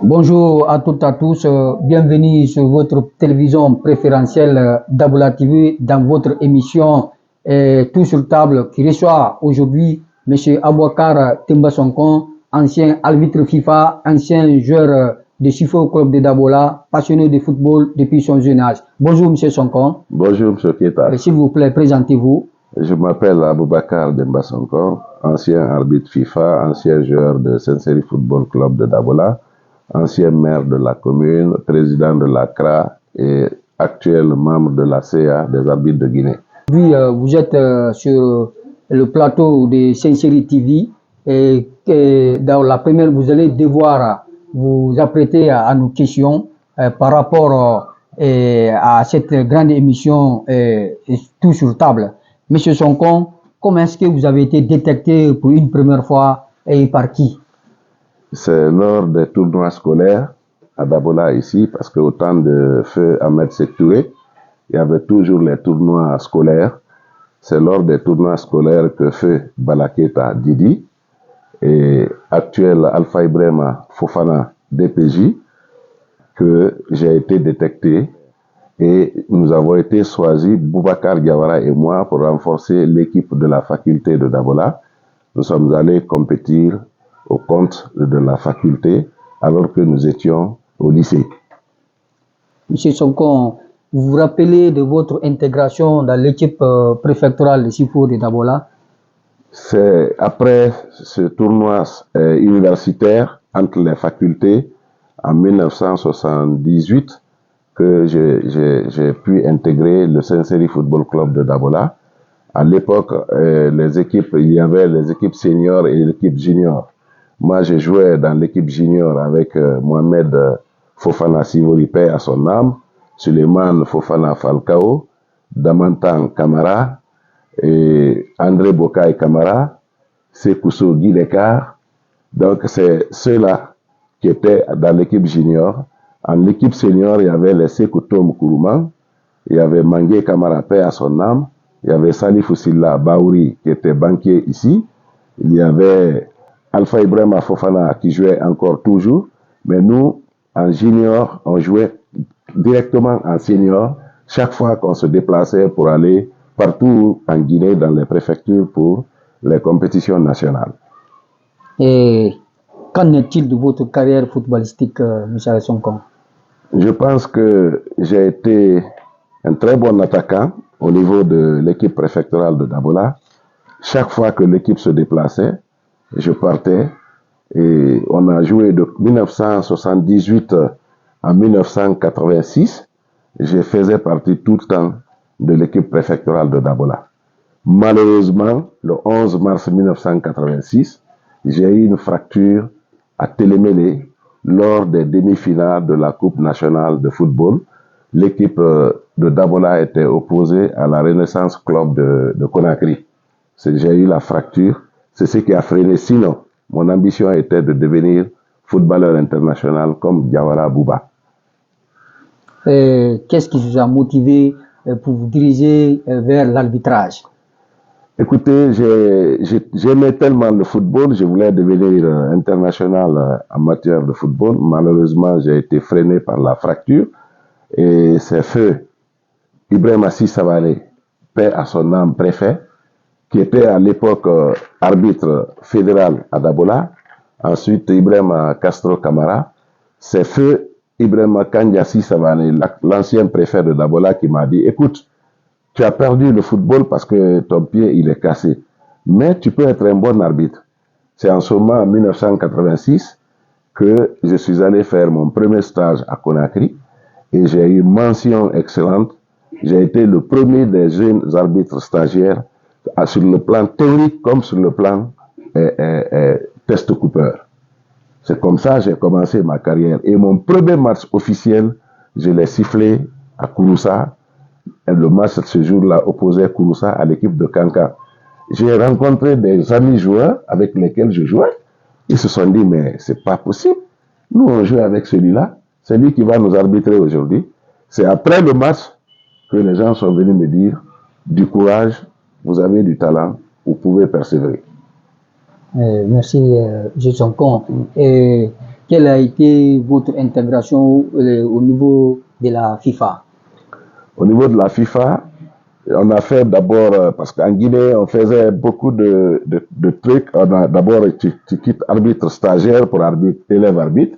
Bonjour à toutes et à tous, bienvenue sur votre télévision préférentielle Dabola TV dans votre émission Tout sur table qui reçoit aujourd'hui M. Abouakar Tembasonkon, ancien arbitre FIFA, ancien joueur de Sifo au club de Dabola, passionné de football depuis son jeune âge. Bonjour M. Sonkon. Bonjour M. Keita. S'il vous plaît, présentez-vous. Je m'appelle Abouakar Tembasonkon, ancien arbitre FIFA, ancien joueur de Saint-Séry Football Club de Dabola, ancien maire de la commune, président de la CRA et actuel membre de la CA des arbitres de Guinée. Aujourd'hui, vous êtes sur le plateau de Saint-Séry TV et dans la première, vous allez devoir vous apprêter à nos questions par rapport à cette grande émission Tout sur table. Monsieur Sonkon, comment est-ce que vous avez été détecté pour une première fois et par qui? C'est lors des tournois scolaires à Dabola ici, parce qu'au temps de feu Ahmed Sektouré, il y avait toujours les tournois scolaires. C'est lors des tournois scolaires que feu Balaketa Didi et actuel Alpha Ibrahima Fofana DPJ que j'ai été détecté et nous avons été choisis, Boubacar Diawara et moi, pour renforcer l'équipe de la faculté de Dabola. Nous sommes allés compétir au compte de la faculté alors que nous étions au lycée. Monsieur Sonkon, vous vous rappelez de votre intégration dans l'équipe préfectorale de Sifo de Dabola? C'est après ce tournoi universitaire entre les facultés en 1978 que j'ai pu intégrer le Saint-Séry Football Club de Dabola. À l'époque, il y avait les équipes seniors et l'équipe junior. Moi, j'ai joué dans l'équipe junior avec Mohamed Fofana Sivori, paix à son âme, Suleiman Fofana Falcao, Damantan Kamara, et André Bokaï Kamara, Sekousso Guy Lekar. Donc, c'est ceux-là qui étaient dans l'équipe junior. En l'équipe senior, il y avait les Sekoutom Kourouman, il y avait Mangué Kamara, paix à son âme, il y avait Salif Oussila Baouri qui était banquier ici, il y avait Alpha Ibrahima Fofana qui jouait encore toujours, mais nous, en junior, on jouait directement en senior chaque fois qu'on se déplaçait pour aller partout en Guinée dans les préfectures pour les compétitions nationales. Et qu'en est-il de votre carrière footballistique, M. Sonkon? Je pense que j'ai été un très bon attaquant au niveau de l'équipe préfectorale de Dabola. Chaque fois que l'équipe se déplaçait, je partais et on a joué de 1978 à 1986. Je faisais partie tout le temps de l'équipe préfectorale de Dabola. Malheureusement, le 11 mars 1986, j'ai eu une fracture à Télémélé lors des demi-finales de la Coupe nationale de football. L'équipe de Dabola était opposée à la Renaissance Club de Conakry. J'ai eu la fracture, c'est ce qui a freiné. Sinon, mon ambition était de devenir footballeur international comme Diawara Bouba. Qu'est-ce qui vous a motivé pour vous diriger vers l'arbitrage? Écoutez, j'aimais tellement le football, je voulais devenir international en matière de football. Malheureusement, j'ai été freiné par la fracture. Et c'est feu Ibrahima Sissavale, paix à son âme, préfet, qui était à l'époque arbitre fédéral à Dabola. Ensuite, Ibrahima Castro Camara. C'est feu Ibrahima Kandja Sissavale, l'ancien préfet de Dabola, qui m'a dit, écoute, tu as perdu le football parce que ton pied il est cassé, mais tu peux être un bon arbitre. C'est en ce moment, en 1986, que je suis allé faire mon premier stage à Conakry et j'ai eu mention excellente. J'ai été le premier des jeunes arbitres stagiaires sur le plan théorique comme sur le plan test Cooper. C'est comme ça que j'ai commencé ma carrière. Et mon premier match officiel, je l'ai sifflé à Kouroussa. Et le match ce jour-là opposait Kouroussa à l'équipe de Kanka. J'ai rencontré des amis joueurs avec lesquels je jouais. Ils se sont dit, mais c'est pas possible. Nous, on joue avec celui-là. C'est lui qui va nous arbitrer aujourd'hui. C'est après le match que les gens sont venus me dire, du courage, vous avez du talent, vous pouvez persévérer. Merci, M. Sonkon. quelle a été votre intégration au niveau de la FIFA? Au niveau de la FIFA, on a fait d'abord, parce qu'en Guinée, on faisait beaucoup de trucs. D'abord, tu quittes arbitre stagiaire pour arbitre, élève arbitre,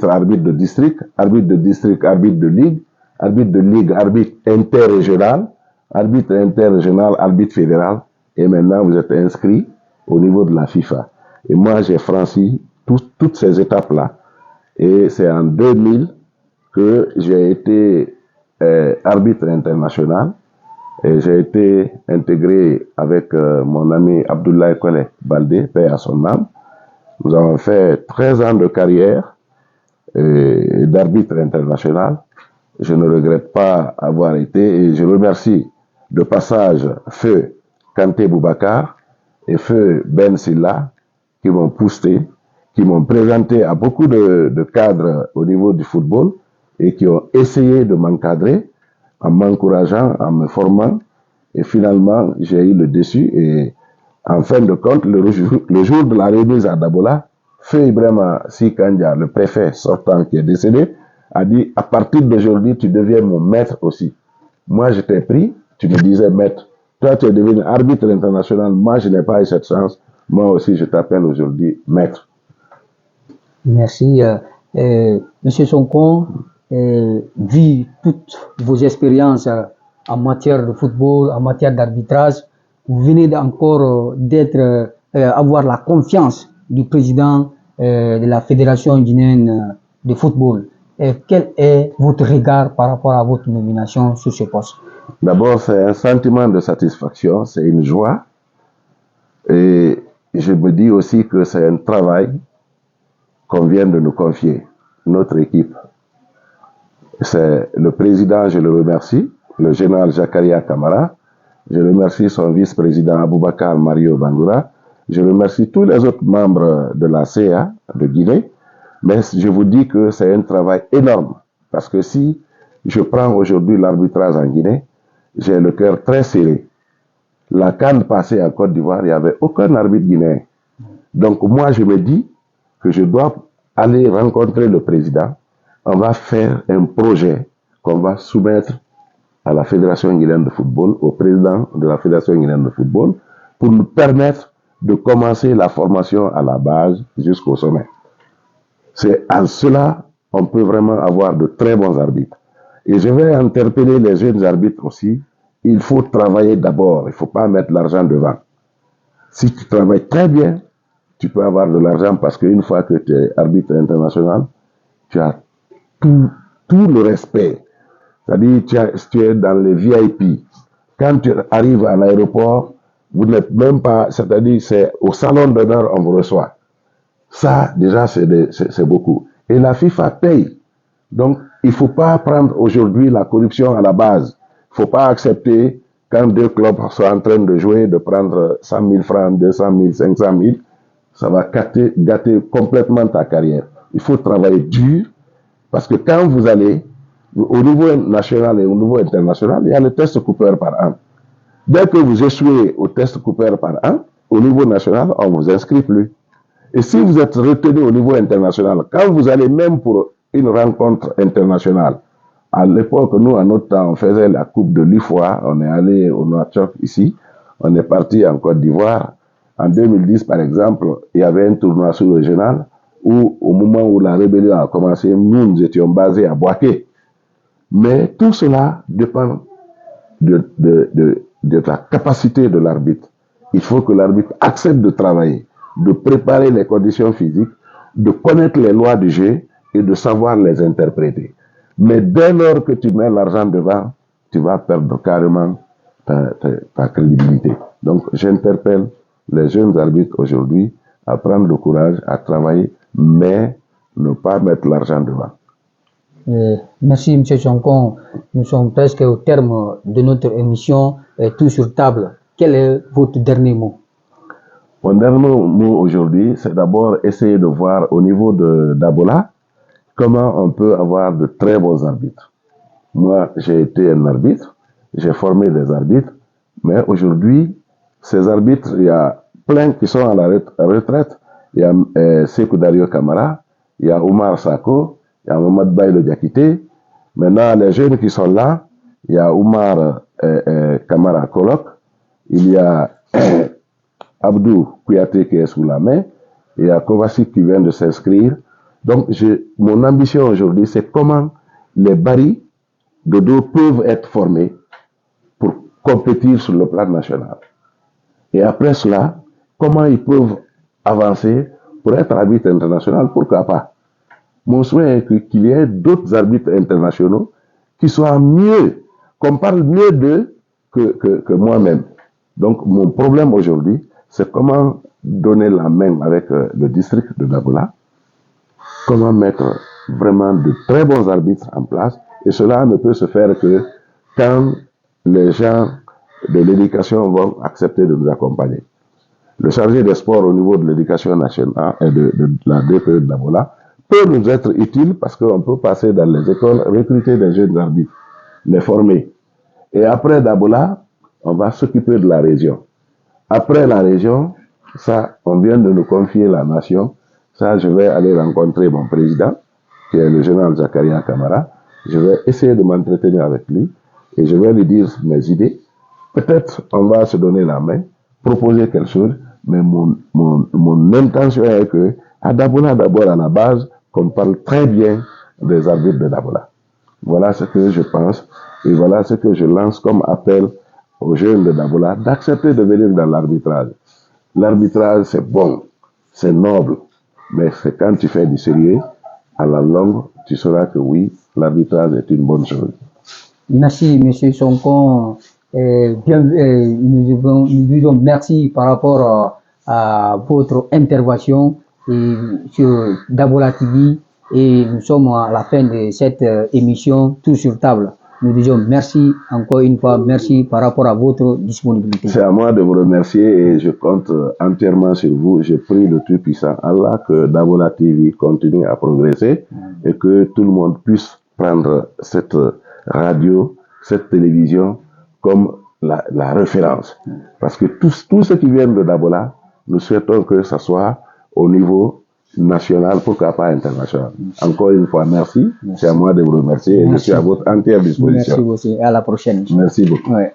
arbitre de district, arbitre de district, arbitre de ligue, arbitre interrégional, arbitre fédéral. Et maintenant, vous êtes inscrit au niveau de la FIFA. Et moi, j'ai franchi toutes ces étapes-là. Et c'est en 2000 que j'ai été arbitre international. Et j'ai été intégré avec mon ami Abdoulaye Kwele Baldé, paix à son âme. Nous avons fait 13 ans de carrière d'arbitre international. Je ne regrette pas avoir été et je remercie de passage Feu Kanté Boubacar et Feu Ben Silla qui m'ont poussé, qui m'ont présenté à beaucoup de cadres au niveau du football et qui ont essayé de m'encadrer en m'encourageant, en me formant. Et finalement, j'ai eu le dessus. Et en fin de compte, le jour de la remise à Dabola, Feu Ibrahima Sikandja, le préfet sortant qui est décédé, a dit, à partir d'aujourd'hui, tu deviens mon maître aussi. Moi, je t'ai pris, tu me disais maître. Toi, tu es devenu arbitre international. Moi, je n'ai pas eu cette chance. Moi aussi, je t'appelle aujourd'hui maître. Merci. Monsieur Sonko, vu toutes vos expériences en matière de football, en matière d'arbitrage, vous venez encore avoir la confiance du président de la Fédération guinéenne de football. Quel est votre regard par rapport à votre nomination sur ce poste? D'abord, c'est un sentiment de satisfaction, c'est une joie. Et je me dis aussi que c'est un travail qu'on vient de nous confier, notre équipe. C'est le président, je le remercie, le général Jakaria Kamara. Je remercie son vice-président Aboubakar Mario Bangoura. Je remercie tous les autres membres de la CA de Guinée. Mais je vous dis que c'est un travail énorme. Parce que si je prends aujourd'hui l'arbitrage en Guinée, j'ai le cœur très serré. La CAN passée en Côte d'Ivoire, il n'y avait aucun arbitre guinéen. Donc moi, je me dis que je dois aller rencontrer le président. On va faire un projet qu'on va soumettre à la Fédération guinéenne de football, au président de la Fédération guinéenne de football, pour nous permettre de commencer la formation à la base jusqu'au sommet. C'est en cela qu'on peut vraiment avoir de très bons arbitres. Et je vais interpeller les jeunes arbitres aussi. Il faut travailler d'abord, il ne faut pas mettre l'argent devant. Si tu travailles très bien, tu peux avoir de l'argent parce qu'une fois que tu es arbitre international, tu as tout le respect. C'est-à-dire, tu es dans les VIP. Quand tu arrives à l'aéroport, vous n'êtes même pas, c'est-à-dire, c'est au salon d'honneur, on vous reçoit. Ça, déjà, c'est beaucoup. Et la FIFA paye. Donc, il ne faut pas prendre aujourd'hui la corruption à la base. Il ne faut pas accepter, quand deux clubs sont en train de jouer, de prendre 100 000 francs, 200 000, 500 000. Ça va gâter complètement ta carrière. Il faut travailler dur, parce que quand vous allez au niveau national et au niveau international, il y a le test Cooper par an. Dès que vous échouez au test Cooper par an, au niveau national, on ne vous inscrit plus. Et si vous êtes retenu au niveau international, quand vous allez même pour une rencontre internationale, à l'époque, nous, à notre temps, on faisait la Coupe de l'IFOA, on est allé au Nouakchott ici, on est parti en Côte d'Ivoire. En 2010, par exemple, il y avait un tournoi sous-régional où, au moment où la rébellion a commencé, nous étions basés à Boaké. Mais tout cela dépend de la capacité de l'arbitre. Il faut que l'arbitre accepte de travailler, de préparer les conditions physiques, de connaître les lois du jeu et de savoir les interpréter. Mais dès lors que tu mets l'argent devant, tu vas perdre carrément ta crédibilité. Donc j'interpelle les jeunes arbitres aujourd'hui à prendre le courage, à travailler, mais ne pas mettre l'argent devant. Merci M. Chancon. Nous sommes presque au terme de notre émission Tout sur table. Quel est votre dernier mot? Mon dernier mot aujourd'hui, c'est d'abord essayer de voir au niveau d'Abola comment on peut avoir de très bons arbitres. Moi, j'ai été un arbitre, j'ai formé des arbitres, mais aujourd'hui, ces arbitres, il y a plein qui sont à la retraite. il y a Sekou Dario Camara, il y a Oumar Sako, il y a Mohamed Baïlo Diakité. Maintenant, les jeunes qui sont là, il y a Oumar Camara Kolok, il y a Abdou Kouyaté qui est sous la main, il y a Kovacic qui vient de s'inscrire. Donc, mon ambition aujourd'hui, c'est comment les Bari de dos peuvent être formés pour compétir sur le plan national. Et après cela, comment ils peuvent avancer pour être arbitre international, pourquoi pas. Mon souhait est qu'il y ait d'autres arbitres internationaux qui soient mieux, qu'on parle mieux d'eux que moi-même. Donc, mon problème aujourd'hui, c'est comment donner la main avec le district de Dabola, comment mettre vraiment de très bons arbitres en place, et cela ne peut se faire que quand les gens de l'éducation vont accepter de nous accompagner. Le chargé des sports au niveau de l'éducation nationale et de la DPE de Dabola peut nous être utile parce qu'on peut passer dans les écoles, recruter des jeunes arbitres, les former. Et après Dabola, on va s'occuper de la région. Après la région, ça, on vient de nous confier la nation. Ça, je vais aller rencontrer mon président, qui est le général Zakaria Camara. Je vais essayer de m'entretenir avec lui et je vais lui dire mes idées. Peut-être on va se donner la main, proposer quelque chose, mais mon intention est que à Dabola, d'abord à la base, qu'on parle très bien des arbitres de Dabola. Voilà ce que je pense et voilà ce que je lance comme appel aux jeunes de Dabola d'accepter de venir dans l'arbitrage. L'arbitrage, c'est bon, c'est noble, mais c'est quand tu fais du sérieux, à la longue, tu sauras que oui, l'arbitrage est une bonne chose. Merci, M. Sonko. Nous disons merci par rapport à votre intervention sur Dabola TV et nous sommes à la fin de cette émission Tout sur table. Nous disons merci encore une fois, merci par rapport à votre disponibilité. C'est à moi de vous remercier et je compte entièrement sur vous. Je prie le Tout-Puissant Allah que Dabola TV continue à progresser et que tout le monde puisse prendre cette radio, cette télévision comme la référence. Parce que tous ceux qui viennent de Dabola, nous souhaitons que ça soit au niveau national, pourquoi pas international. Encore une fois, merci. C'est à moi de vous remercier et je suis à votre entière disposition. Merci aussi. À la prochaine. Merci beaucoup. Ouais.